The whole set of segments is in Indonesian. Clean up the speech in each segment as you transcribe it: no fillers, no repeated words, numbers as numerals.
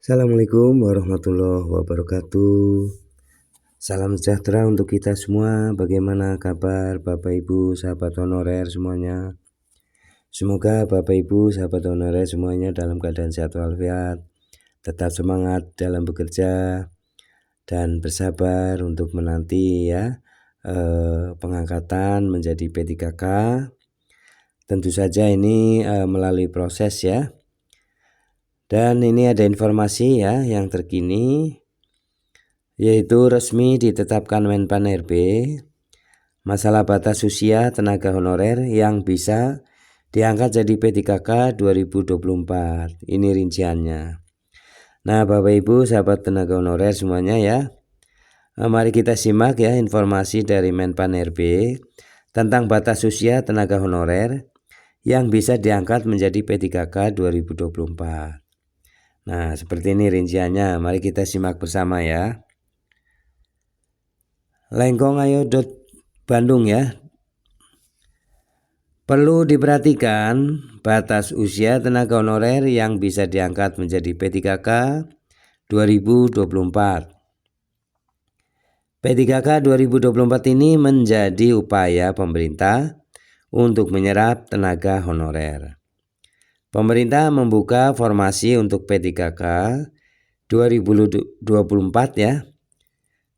Assalamualaikum warahmatullahi wabarakatuh. Salam sejahtera untuk kita semua. Bagaimana kabar Bapak Ibu sahabat honorer semuanya? Semoga Bapak Ibu sahabat honorer semuanya dalam keadaan sehat walafiat, tetap semangat dalam bekerja dan bersabar untuk menanti pengangkatan menjadi P3K. Tentu saja ini melalui proses ya. Dan ini ada informasi ya yang terkini, yaitu resmi ditetapkan Menpan RB masalah batas usia tenaga honorer yang bisa diangkat jadi P3K 2024. Ini rinciannya. Nah Bapak Ibu sahabat tenaga honorer semuanya ya, mari kita simak ya informasi dari Menpan RB tentang batas usia tenaga honorer yang bisa diangkat menjadi P3K 2024. Nah seperti ini rinciannya, mari kita simak bersama ya. Lengkongayo.Bandung ya. Perlu diperhatikan batas usia tenaga honorer yang bisa diangkat menjadi P3K 2024. P3K 2024 ini menjadi upaya pemerintah untuk menyerap tenaga honorer. Pemerintah membuka formasi untuk P3K 2024 ya.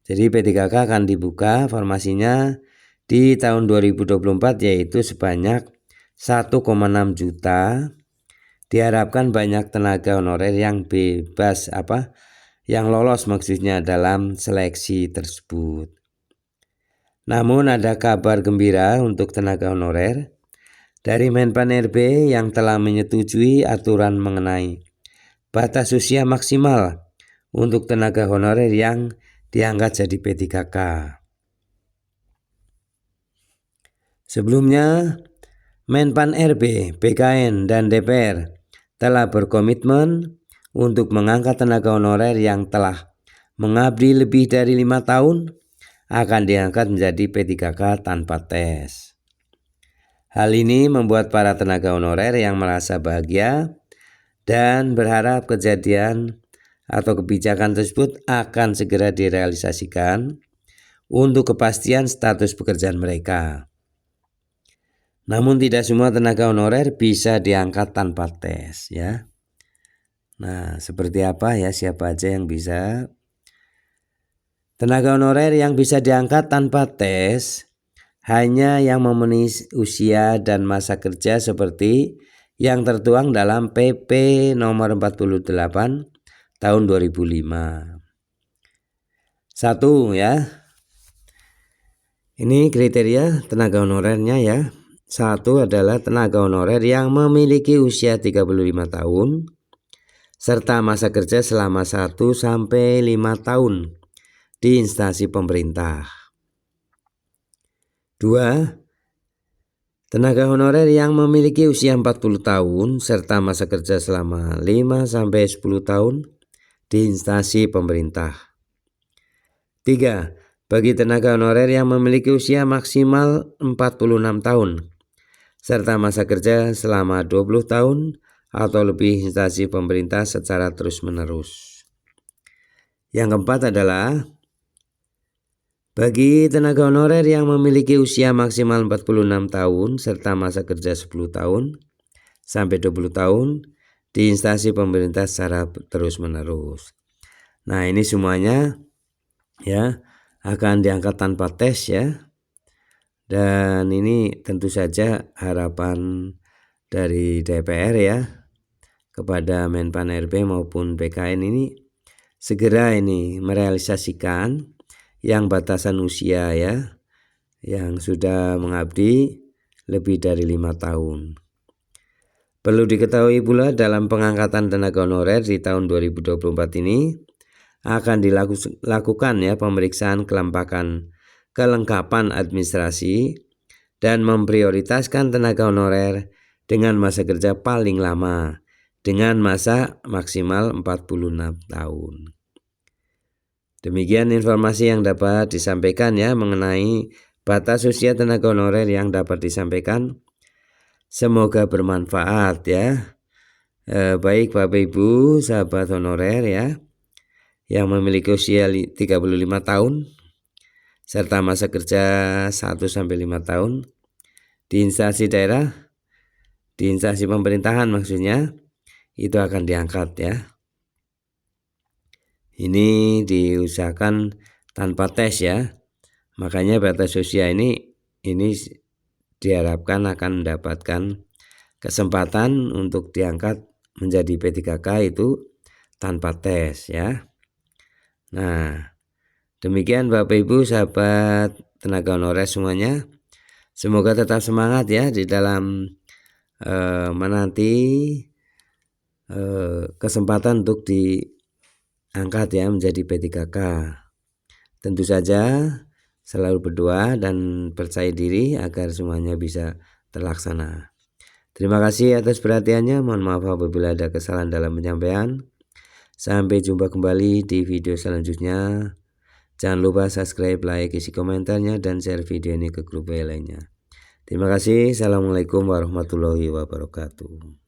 Jadi P3K akan dibuka formasinya di tahun 2024 yaitu sebanyak 1,6 juta. Diharapkan banyak tenaga honorer yang bebas yang lolos maksudnya dalam seleksi tersebut. Namun ada kabar gembira untuk tenaga honorer dari Menpan RB yang telah menyetujui aturan mengenai batas usia maksimal untuk tenaga honorer yang diangkat jadi P3K. Sebelumnya, Menpan RB, BKN, dan DPR telah berkomitmen untuk mengangkat tenaga honorer yang telah mengabdi lebih dari 5 tahun akan diangkat menjadi P3K tanpa tes. Hal ini membuat para tenaga honorer yang merasa bahagia dan berharap kejadian atau kebijakan tersebut akan segera direalisasikan untuk kepastian status pekerjaan mereka. Namun tidak semua tenaga honorer bisa diangkat tanpa tes ya. Nah, seperti apa ya, siapa aja yang bisa? Tenaga honorer yang bisa diangkat tanpa tes hanya yang memenuhi usia dan masa kerja seperti yang tertuang dalam PP nomor 48 tahun 2005. 1 ya. Ini kriteria tenaga honorernya ya. 1 adalah tenaga honorer yang memiliki usia 35 tahun serta masa kerja selama 1 sampai 5 tahun di instansi pemerintah. 2. Tenaga honorer yang memiliki usia 40 tahun serta masa kerja selama 5 sampai 10 tahun di instansi pemerintah. 3. Bagi tenaga honorer yang memiliki usia maksimal 46 tahun serta masa kerja selama 20 tahun atau lebih instansi pemerintah secara terus-menerus. Yang keempat adalah bagi tenaga honorer yang memiliki usia maksimal 46 tahun serta masa kerja 10 tahun sampai 20 tahun di instansi pemerintah secara terus-menerus. Nah, ini semuanya ya akan diangkat tanpa tes ya. Dan ini tentu saja harapan dari DPR ya kepada Menpan RB maupun BKN ini segera ini merealisasikan yang batasan usia ya yang sudah mengabdi lebih dari 5 tahun. Perlu diketahui pula dalam pengangkatan tenaga honorer di tahun 2024 ini akan dilakukan ya pemeriksaan kelengkapan administrasi dan memprioritaskan tenaga honorer dengan masa kerja paling lama dengan masa maksimal 46 tahun. Demikian informasi yang dapat disampaikan ya mengenai batas usia tenaga honorer yang dapat disampaikan. Semoga bermanfaat ya. Baik Bapak Ibu sahabat honorer ya, yang memiliki usia 35 tahun serta masa kerja 1-5 tahun di instansi daerah, di instansi pemerintahan maksudnya, itu akan diangkat ya. Ini diusahakan tanpa tes ya. Makanya batas usia ini diharapkan akan mendapatkan kesempatan untuk diangkat menjadi P3K itu tanpa tes ya. Nah, demikian Bapak Ibu sahabat tenaga honorer semuanya. Semoga tetap semangat ya di dalam menanti kesempatan untuk diangkat ya menjadi P3K. Tentu saja selalu berdoa dan percaya diri agar semuanya bisa terlaksana. Terima kasih atas perhatiannya. Mohon maaf apabila ada kesalahan dalam penyampaian. Sampai jumpa kembali di video selanjutnya. Jangan lupa subscribe, like, isi komentarnya, dan share video ini ke grup lainnya. Terima kasih. Assalamualaikum warahmatullahi wabarakatuh.